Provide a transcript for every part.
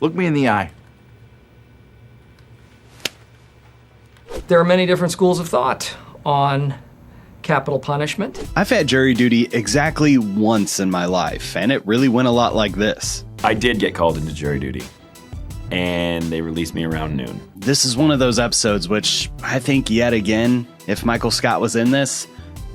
Look me in the eye. There are many different schools of thought on capital punishment. I've had jury duty exactly once in my life, and it really went a lot like this. I did get called into jury duty, and they released me around noon. This is one of those episodes which I think, yet again, if Michael Scott was in this,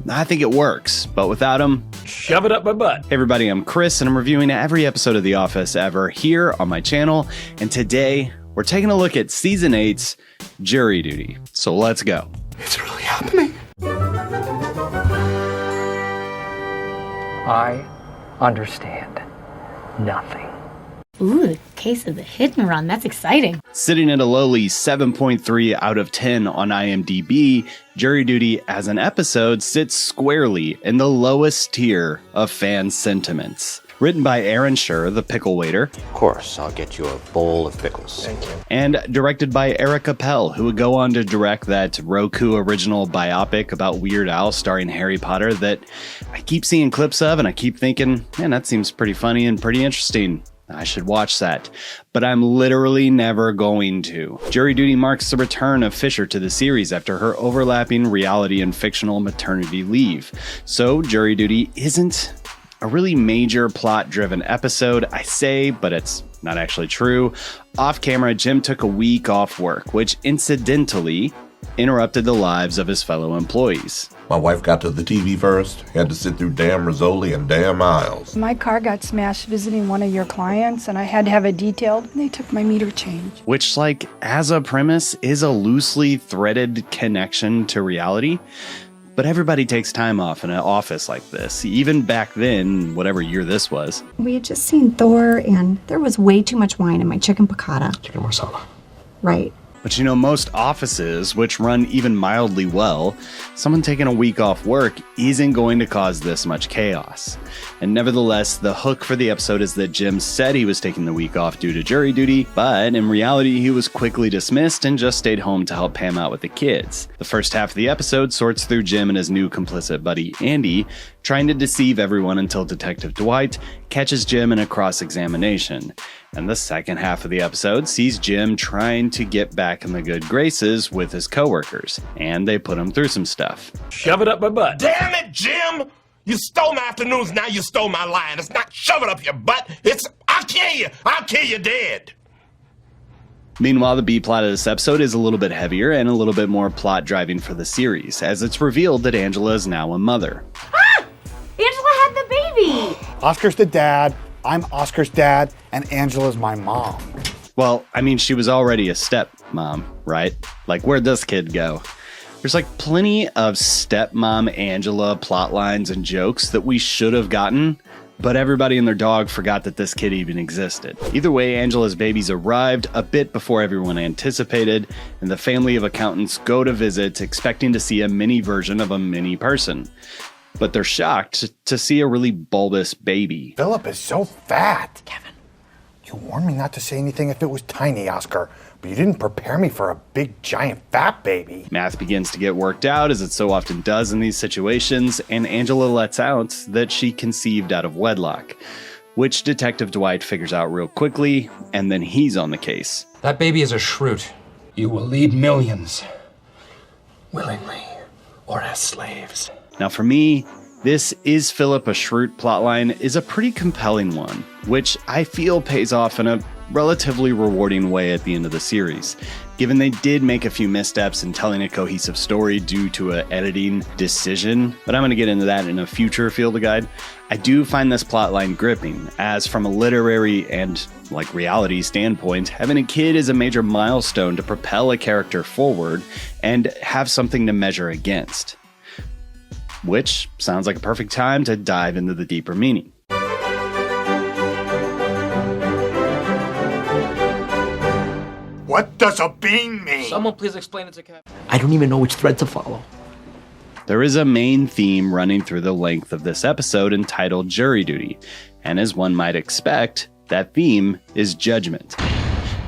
I think it works, but without him, shove it up my butt. Hey everybody, I'm Chris, and I'm reviewing every episode of The Office ever here on my channel, and today we're taking a look at Season 8's Jury Duty. So let's go. It's really happening. I understand nothing. Ooh, the case of the hit and run. That's exciting. Sitting at a lowly 7.3 out of 10 on IMDb, Jury Duty as an episode sits squarely in the lowest tier of fan sentiments. Written by Aaron Schur, the pickle waiter. Of course, I'll get you a bowl of pickles. Thank you. And directed by Eric Appel, who would go on to direct that Roku original biopic about Weird Al starring Harry Potter that I keep seeing clips of and I keep thinking, man, that seems pretty funny and pretty interesting. I should watch that, but I'm literally never going to. Jury Duty marks the return of Fisher to the series after her overlapping reality and fictional maternity leave. So Jury Duty isn't a really major plot-driven episode, I say, but it's not actually true. Off camera, Jim took a week off work, which incidentally interrupted the lives of his fellow employees. My wife got to the TV first, had to sit through damn Rizzoli and damn Miles. My car got smashed visiting one of your clients, and I had to have it detailed. They took my meter change. Which, like, as a premise, is a loosely threaded connection to reality. But everybody takes time off in an office like this, even back then, whatever year this was. We had just seen Thor, and there was way too much wine in my chicken piccata. Chicken marsala. Right. But you know, most offices, which run even mildly well, someone taking a week off work isn't going to cause this much chaos. And nevertheless, the hook for the episode is that Jim said he was taking the week off due to jury duty, but in reality, he was quickly dismissed and just stayed home to help Pam out with the kids. The first half of the episode sorts through Jim and his new complicit buddy, Andy, trying to deceive everyone until Detective Dwight catches Jim in a cross-examination. And the second half of the episode sees Jim trying to get back in the good graces with his coworkers, and they put him through some stuff. Shove it up my butt. Damn it, Jim! You stole my afternoons, now you stole my line. It's not shove it up your butt, it's I'll kill you! I'll kill you dead! Meanwhile, the B-plot of this episode is a little bit heavier and a little bit more plot driving for the series, as it's revealed that Angela is now a mother. Ah! Angela had the baby! Oscar's the dad, I'm Oscar's dad, and Angela's my mom. Well, I mean, she was already a stepmom, right? Like, where'd this kid go? There's like plenty of stepmom Angela plot lines and jokes that we should have gotten, but everybody and their dog forgot that this kid even existed. Either way, Angela's babies arrived a bit before everyone anticipated, and the family of accountants go to visit expecting to see a mini version of a mini person. But they're shocked to see a really bulbous baby. Philip is so fat. Kevin, you warned me not to say anything if it was tiny, Oscar, but you didn't prepare me for a big, giant, fat baby. Math begins to get worked out, as it so often does in these situations, and Angela lets out that she conceived out of wedlock, which Detective Dwight figures out real quickly, and then he's on the case. That baby is a shroot. You will lead millions, willingly or as slaves. Now for me, this Is Philip a Shroot plotline is a pretty compelling one, which I feel pays off in a relatively rewarding way at the end of the series, given they did make a few missteps in telling a cohesive story due to an editing decision, but I'm going to get into that in a future field guide. I do find this plotline gripping, as from a literary and like reality standpoint, having a kid is a major milestone to propel a character forward and have something to measure against. Which sounds like a perfect time to dive into the deeper meaning. What does a bean mean? Someone please explain it to Cap. I don't even know which thread to follow. There is a main theme running through the length of this episode entitled Jury Duty, and as one might expect, that theme is judgment.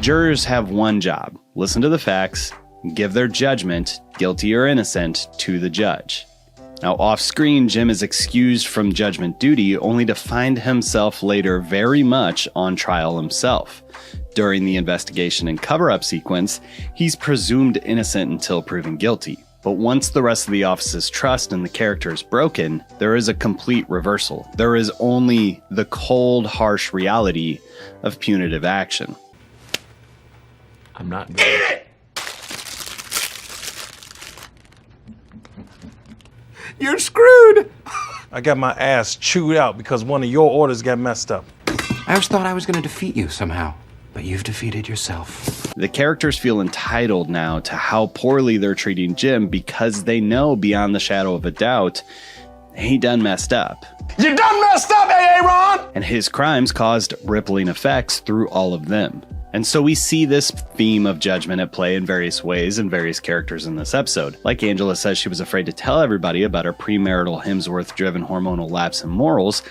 Jurors have one job: listen to the facts, give their judgment, guilty or innocent, to the judge. Now, off-screen, Jim is excused from judgment duty only to find himself later very much on trial himself. During the investigation and cover-up sequence, he's presumed innocent until proven guilty. But once the rest of the office's trust in the character is broken, there is a complete reversal. There is only the cold, harsh reality of punitive action. I'm not doing it. You're screwed! I got my ass chewed out because one of your orders got messed up. I always thought I was going to defeat you somehow, but you've defeated yourself. The characters feel entitled now to how poorly they're treating Jim because they know beyond the shadow of a doubt he done messed up. You done messed up, Aaron! And his crimes caused rippling effects through all of them. And so we see this theme of judgment at play in various ways in various characters in this episode. Like Angela says, she was afraid to tell everybody about her premarital Hemsworth-driven hormonal lapse in morals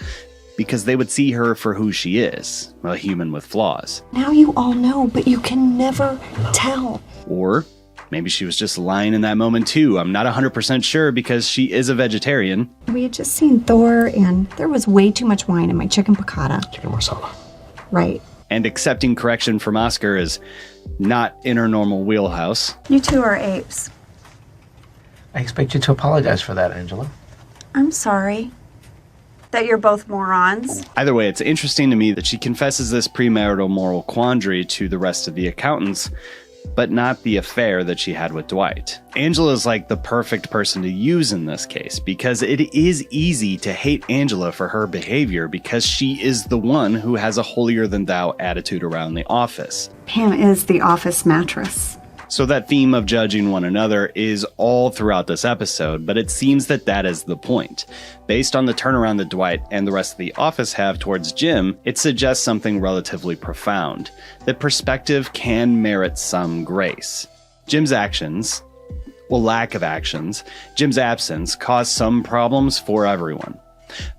because they would see her for who she is, a human with flaws. Now you all know, but you can never tell. Or maybe she was just lying in that moment too. I'm not 100% sure because she is a vegetarian. We had just seen Thor, and there was way too much wine in my chicken piccata. Chicken marsala. Right. And accepting correction from Oscar is not in her normal wheelhouse. You two are apes. I expect you to apologize for that, Angela. I'm sorry that you're both morons. Either way, it's interesting to me that she confesses this premarital moral quandary to the rest of the accountants, but not the affair that she had with Dwight. Angela is like the perfect person to use in this case because it is easy to hate Angela for her behavior because she is the one who has a holier-than-thou attitude around the office. Pam is the office mattress. So that theme of judging one another is all throughout this episode, but it seems that that is the point. Based on the turnaround that Dwight and the rest of the office have towards Jim, it suggests something relatively profound, that perspective can merit some grace. Jim's actions, well, lack of actions, Jim's absence caused some problems for everyone.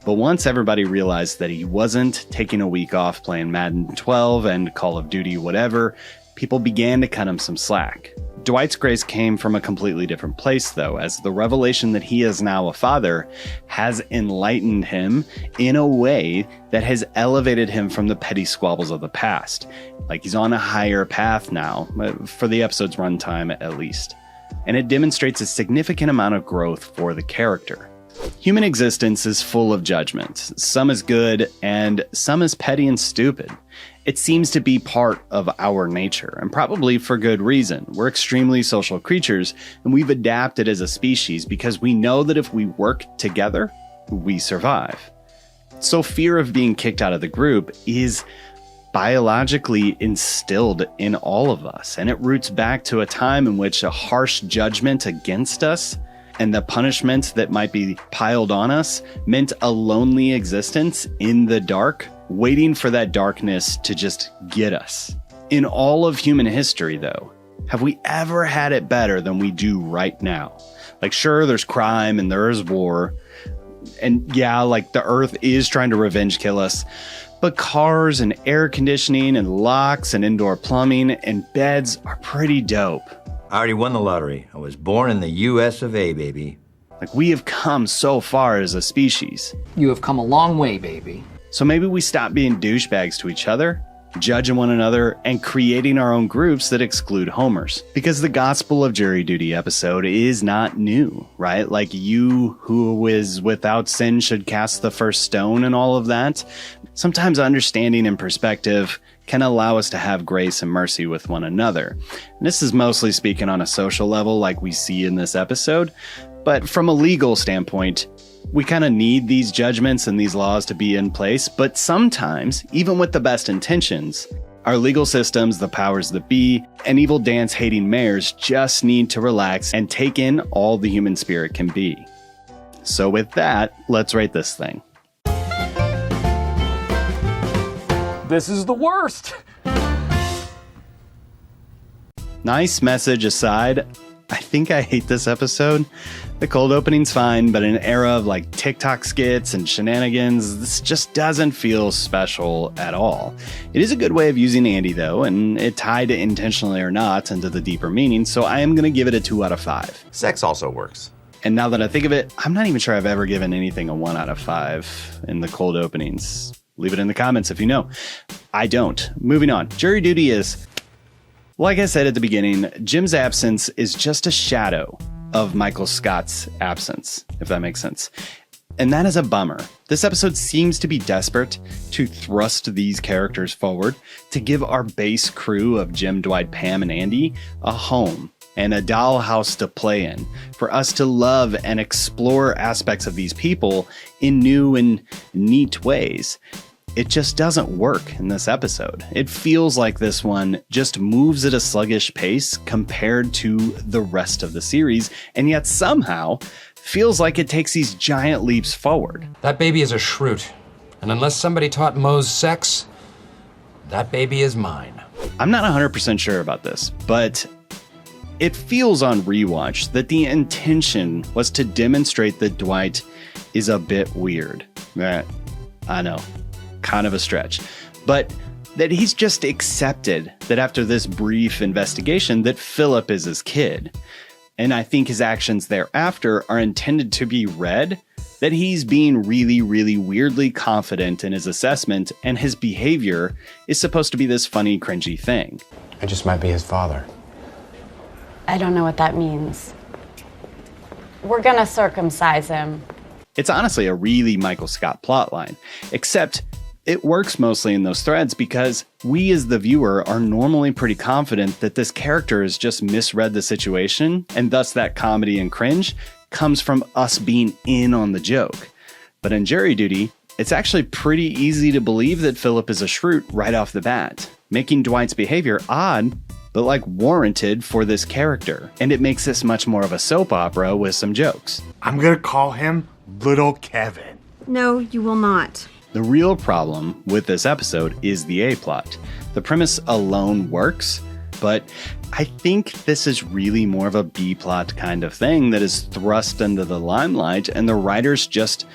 But once everybody realized that he wasn't taking a week off playing Madden 12 and Call of Duty whatever, people began to cut him some slack. Dwight's grace came from a completely different place, though, as the revelation that he is now a father has enlightened him in a way that has elevated him from the petty squabbles of the past. Like he's on a higher path now, for the episode's runtime at least. And it demonstrates a significant amount of growth for the character. Human existence is full of judgments. Some is good, and some is petty and stupid. It seems to be part of our nature, and probably for good reason. We're extremely social creatures, and we've adapted as a species because we know that if we work together, we survive. So fear of being kicked out of the group is biologically instilled in all of us, and it roots back to a time in which a harsh judgment against us and the punishment that might be piled on us meant a lonely existence in the dark, waiting for that darkness to just get us. In all of human history, though, have we ever had it better than we do right now? Like, sure, there's crime and there is war, and yeah, like the earth is trying to revenge kill us, but cars and air conditioning and locks and indoor plumbing and beds are pretty dope. I already won the lottery. I was born in the US of A, baby. Like, we have come so far as a species. You have come a long way, baby. So maybe we stop being douchebags to each other, judging one another, and creating our own groups that exclude homers. Because the Gospel of Jury Duty episode is not new, right? Like, you who is without sin should cast the first stone and all of that. Sometimes understanding and perspective can allow us to have grace and mercy with one another. And this is mostly speaking on a social level like we see in this episode, but from a legal standpoint, we kind of need these judgments and these laws to be in place, but sometimes, even with the best intentions, our legal systems, the powers that be, and evil dance-hating mayors just need to relax and take in all the human spirit can be. So with that, let's rate this thing. This is the worst. Nice message aside, I think I hate this episode. The cold opening's fine, but in an era of like TikTok skits and shenanigans, this just doesn't feel special at all. It is a good way of using Andy though, and it tied it intentionally or not into the deeper meaning, so I am going to give it a 2 out of 5. Sex also works. And now that I think of it, I'm not even sure I've ever given anything a 1 out of 5 in the cold openings. Leave it in the comments if you know. I don't. Moving on. Jury duty is, like I said at the beginning, Jim's absence is just a shadow of Michael Scott's absence, if that makes sense. And that is a bummer. This episode seems to be desperate to thrust these characters forward, to give our base crew of Jim, Dwight, Pam, and Andy a home and a dollhouse to play in, for us to love and explore aspects of these people in new and neat ways. It just doesn't work in this episode. It feels like this one just moves at a sluggish pace compared to the rest of the series, and yet somehow feels like it takes these giant leaps forward. That baby is a shroot, and unless somebody taught Mose sex, that baby is mine. I'm not 100% sure about this, but it feels on rewatch that the intention was to demonstrate that Dwight is a bit weird. I know, kind of a stretch, but that he's just accepted that after this brief investigation that Philip is his kid. And I think his actions thereafter are intended to be read that he's being really, really weirdly confident in his assessment, and his behavior is supposed to be this funny, cringy thing. I just might be his father. I don't know what that means. We're gonna circumcise him. It's honestly a really Michael Scott plotline, except it works mostly in those threads because we as the viewer are normally pretty confident that this character has just misread the situation, and thus that comedy and cringe comes from us being in on the joke. But in jury duty, it's actually pretty easy to believe that Philip is a shroot right off the bat, making Dwight's behavior odd, but like warranted for this character. And it makes this much more of a soap opera with some jokes. I'm gonna call him Little Kevin. No, you will not. The real problem with this episode is the A-plot. The premise alone works, but I think this is really more of a B-plot kind of thing that is thrust into the limelight, and the writers just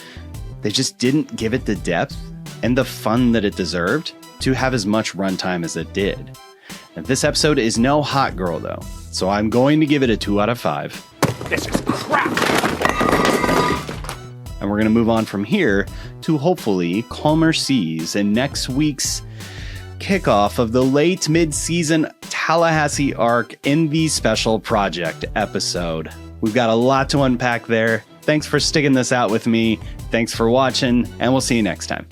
didn't give it the depth and the fun that it deserved to have as much runtime as it did. And this episode is no Hot Girl though, so I'm going to give it a 2 out of 5. This is crap! And we're going to move on from here to hopefully calmer seas and next week's kickoff of the late mid-season Tallahassee arc Envy Special Project episode. We've got a lot to unpack there. Thanks for sticking this out with me. Thanks for watching, and we'll see you next time.